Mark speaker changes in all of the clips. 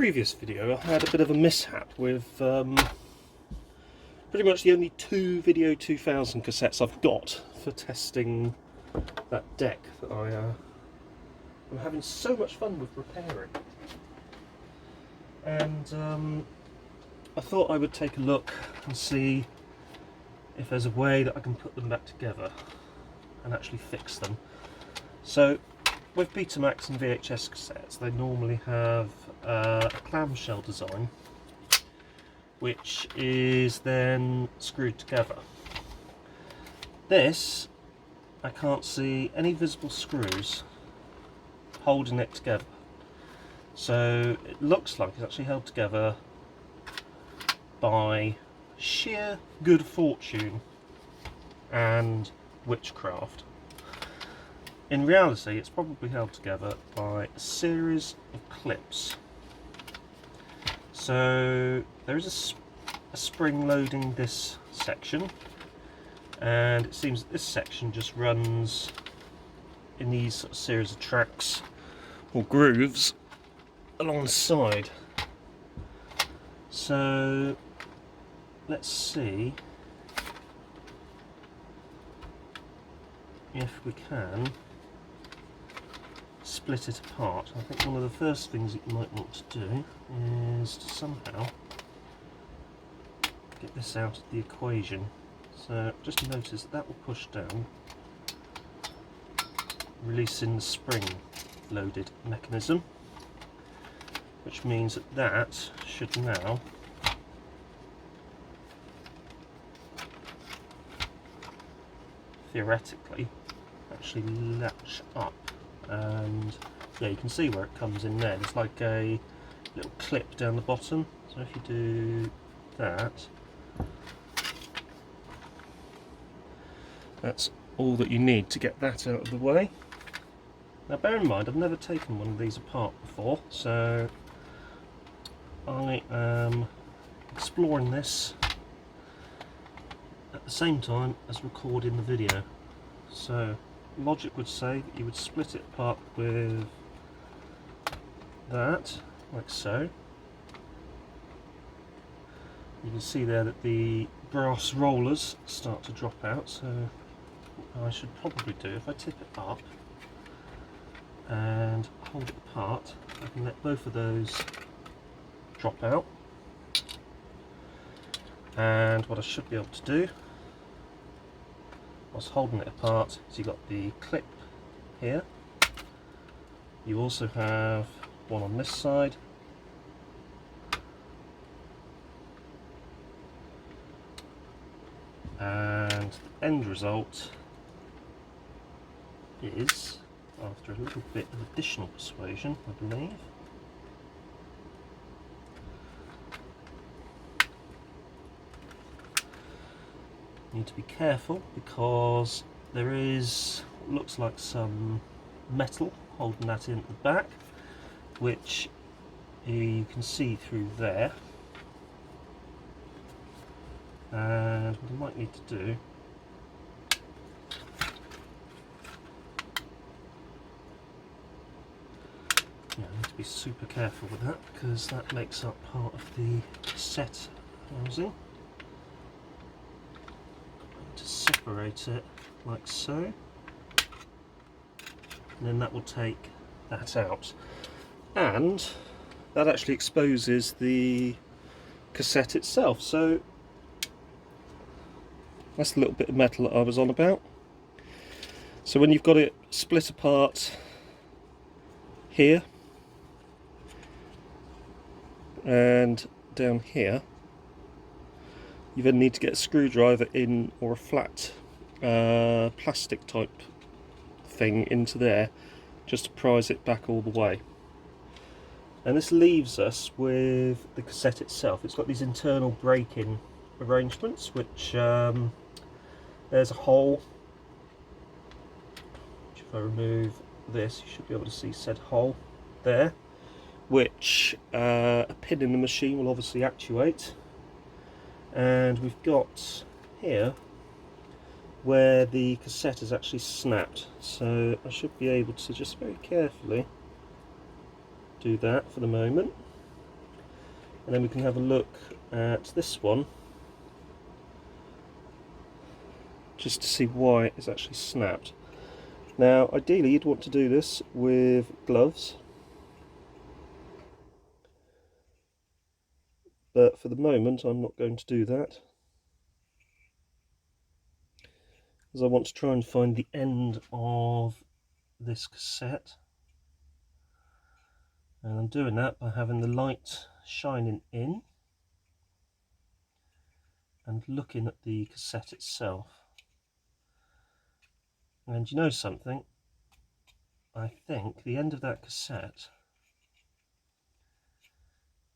Speaker 1: previous video I had a bit of a mishap with pretty much the only two V2000 cassettes I've got for testing that deck that I'm having so much fun with repairing. And I thought I would take a look and see if there's a way that I can put them back together and actually fix them. So with Betamax and VHS cassettes, they normally have a clamshell design which is then screwed together. This, I can't see any visible screws holding it together. So it looks like it's actually held together by sheer good fortune and witchcraft. In reality, it's probably held together by a series of clips. So there is a spring loading this section, and it seems that this section just runs in these sort of series of tracks or grooves along the side. So let's see if we can split it apart. I think one of the first things that you might want to do is to somehow get this out of the equation. So just notice that will push down, releasing the spring loaded mechanism, which means that that should now theoretically actually latch up. And yeah, you can see where it comes in there. There's like a little clip down the bottom. So if you do that, that's all that you need to get that out of the way. Now bear in mind, I've never taken one of these apart before, so I am exploring this at the same time as recording the video. So logic would say that you would split it apart with that, like so. You can see there that the brass rollers start to drop out, so what I should probably do, if I tip it up and hold it apart, I can let both of those drop out. And what I should be able to do whilst holding it apart is you've got the clip here. You also have one on this side, and the end result is, after a little bit of additional persuasion, I believe, need to be careful because there is what looks like some metal holding that in at the back, which you can see through there. And what I might need to do I need to be super careful with that because that makes up part of the cassette housing. To separate it like so, and then that will take that out, and that actually exposes the cassette itself. So that's the little bit of metal that I was on about. So when you've got it split apart here and down here, you then need to get a screwdriver in, or a flat plastic type thing into there, just to prise it back all the way. And this leaves us with the cassette itself. It's got these internal break-in arrangements, which there's a hole, which if I remove this you should be able to see said hole there, which a pin in the machine will obviously actuate. And we've got here where the cassette is actually snapped, so I should be able to just very carefully do that for the moment. and then we can have a look at this one just to see why it's actually snapped. Now ideally you'd want to do this with gloves, but for the moment I'm not going to do that, because I want to try and find the end of this cassette, and I'm doing that by having the light shining in and looking at the cassette itself. And you know something? I think the end of that cassette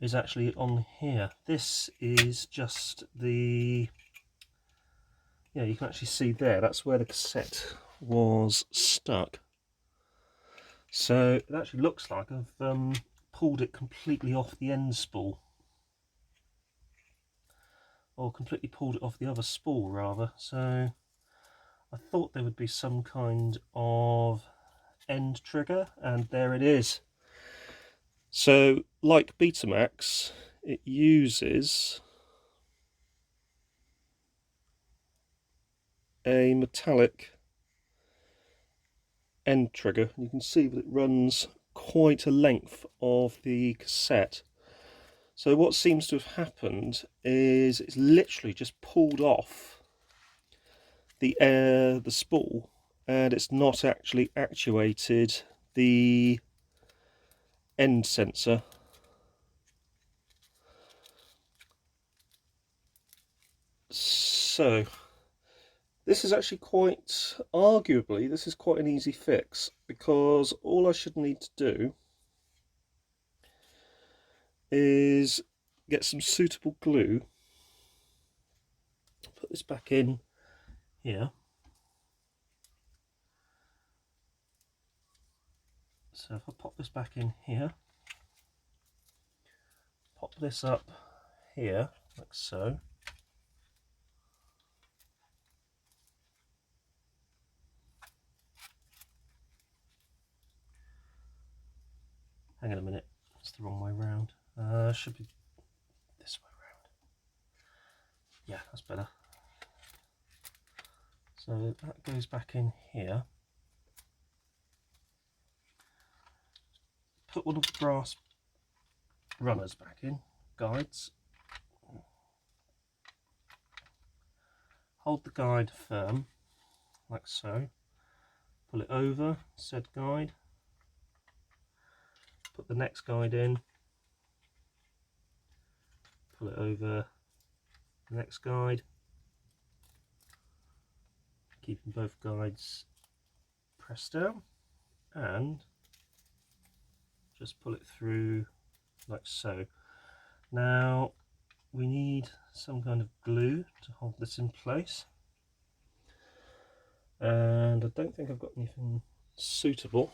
Speaker 1: is actually on here. This is just the, yeah, you can actually see there, that's where the cassette was stuck. So it actually looks like I've pulled it completely off the end spool, or completely pulled it off the other spool rather. So I thought there would be some kind of end trigger, and there it is. So like Betamax, it uses a metallic end trigger. You can see that it runs quite a length of the cassette. So what seems to have happened is it's literally just pulled off the spool, and it's not actually actuated the end sensor. So this is actually arguably this is quite an easy fix, because all I should need to do is get some suitable glue, put this back in here. So if I pop this back in here, pop this up here like so, hang on a minute, that's the wrong way round, should be this way round, yeah, that's better. So that goes back in here. Put one of the brass runners back in, guides. Hold the guide firm, like so. Pull it over said guide. Put the next guide in. Pull it over the next guide. Keeping both guides pressed down, and just pull it through like so. Now we need some kind of glue to hold this in place, and I don't think I've got anything suitable.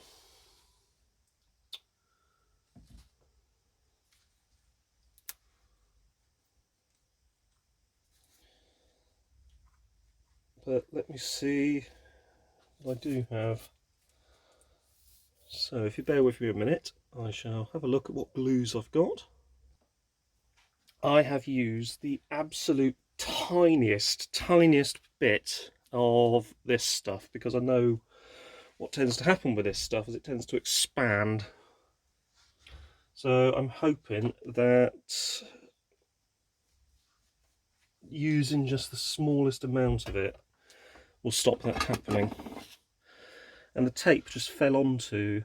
Speaker 1: But let me see what I do have. So if you bear with me a minute, I shall have a look at what glues I've got. I have used the absolute tiniest bit of this stuff, because I know what tends to happen with this stuff is it tends to expand. So I'm hoping that using just the smallest amount of it will stop that happening. And the tape just fell onto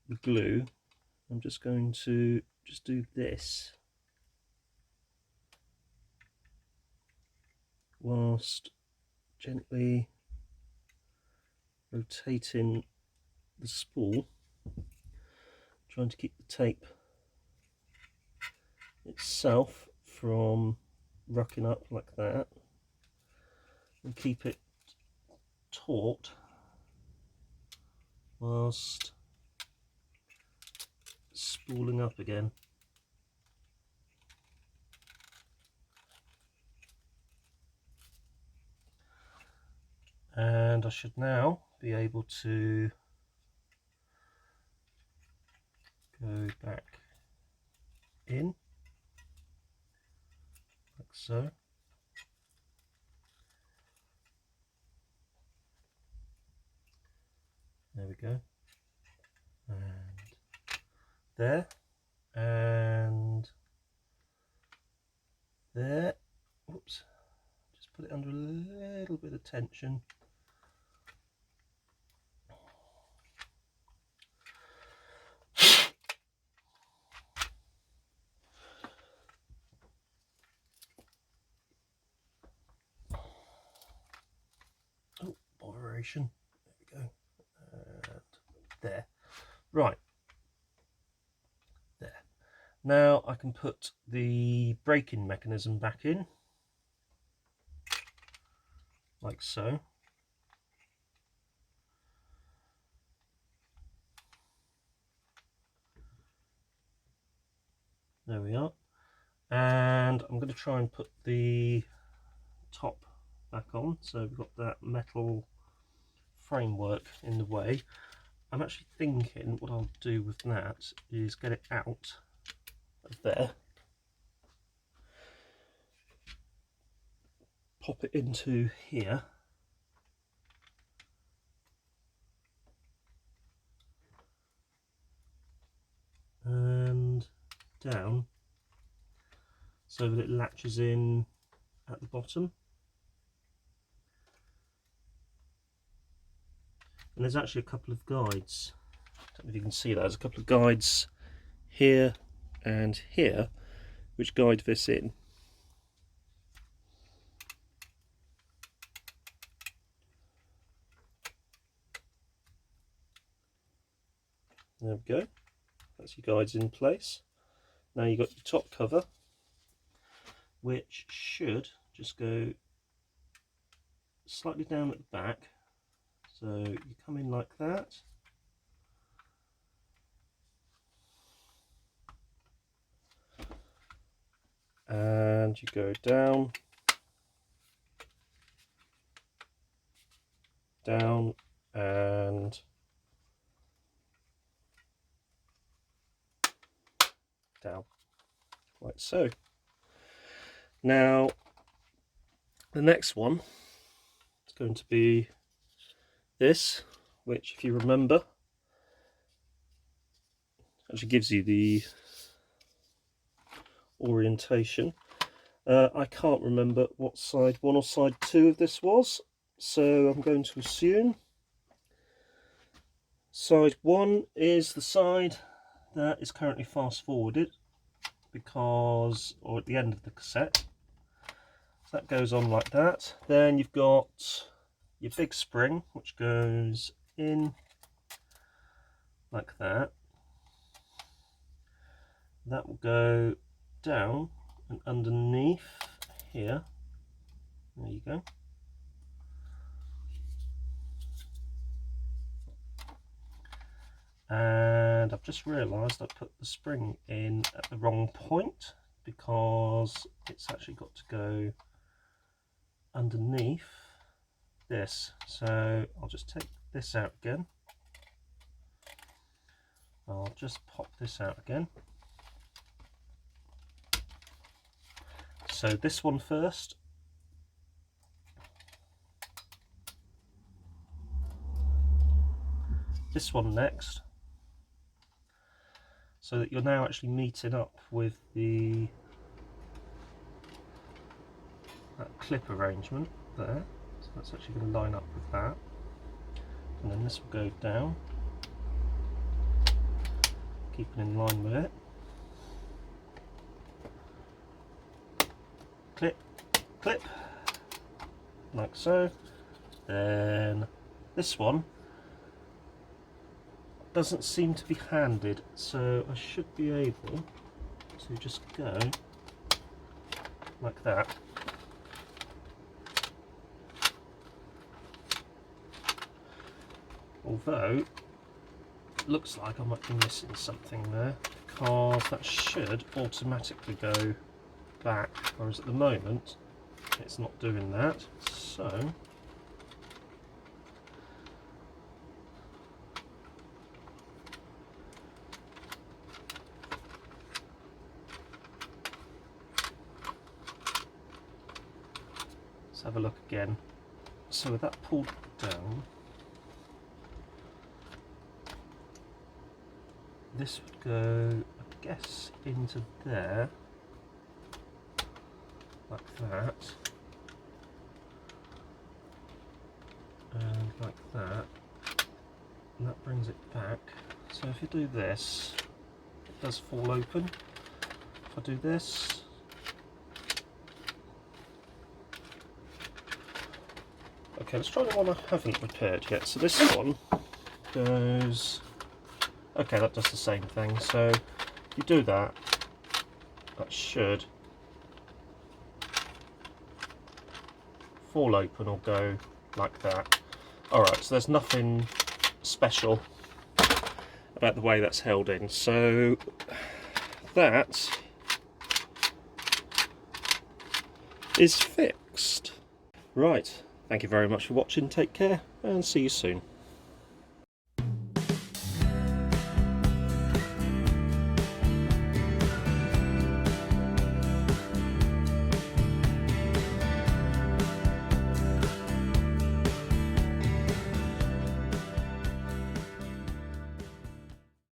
Speaker 1: the glue. I'm just going to just do this whilst gently rotating the spool, trying to keep the tape itself from rucking up like that, and keep it taut whilst spooling up again. And I should now be able to go back in so. There we go. And there. And there. Whoops. Just put it under a little bit of tension. Oh, vibration. There we go. And there. Right. There. Now I can put the braking mechanism back in. Like so. There we are. And I'm going to try and put the top back on, so we've got that metal framework in the way. I'm actually thinking what I'll do with that is get it out of there, pop it into here, and down so that it latches in at the bottom. And there's actually a couple of guides. I don't know if you can see that. There's a couple of guides here and here which guide this in. There we go. That's your guides in place. Now you've got your top cover, which should just go slightly down at the back. So you come in like that. And you go down, down, and down, like so. Now, the next one is going to be this, which, if you remember, actually gives you the orientation. I can't remember what side 1 or side 2 of this was, so I'm going to assume side 1 is the side that is currently fast forwarded, because, or at the end of the cassette. So that goes on like that. Then you've got your big spring, which goes in like that. That will go down and underneath here. There you go. And I've just realised I put the spring in at the wrong point, because it's actually got to go underneath this. So I'll just take this out again. I'll just pop this out again. So this one first. This one next. So that you're now actually meeting up with that clip arrangement there. So that's actually going to line up with that. And then this will go down, keeping in line with it. Clip, clip, like so. Then this one doesn't seem to be handed, so I should be able to just go like that. Although it looks like I might be missing something there, because that should automatically go back, whereas at the moment it's not doing that. So Let's have a look again. So with that pulled down, this would go, I guess, into there, like that, and like that, and that brings it back. So if you do this, it does fall open. If I do this, okay, let's try the one I haven't repaired yet. So this one goes, okay, that does the same thing. So if you do that, that should fall open or go like that. Alright, so there's nothing special about the way that's held in. So that is fixed. Right, thank you very much for watching, take care, and see you soon.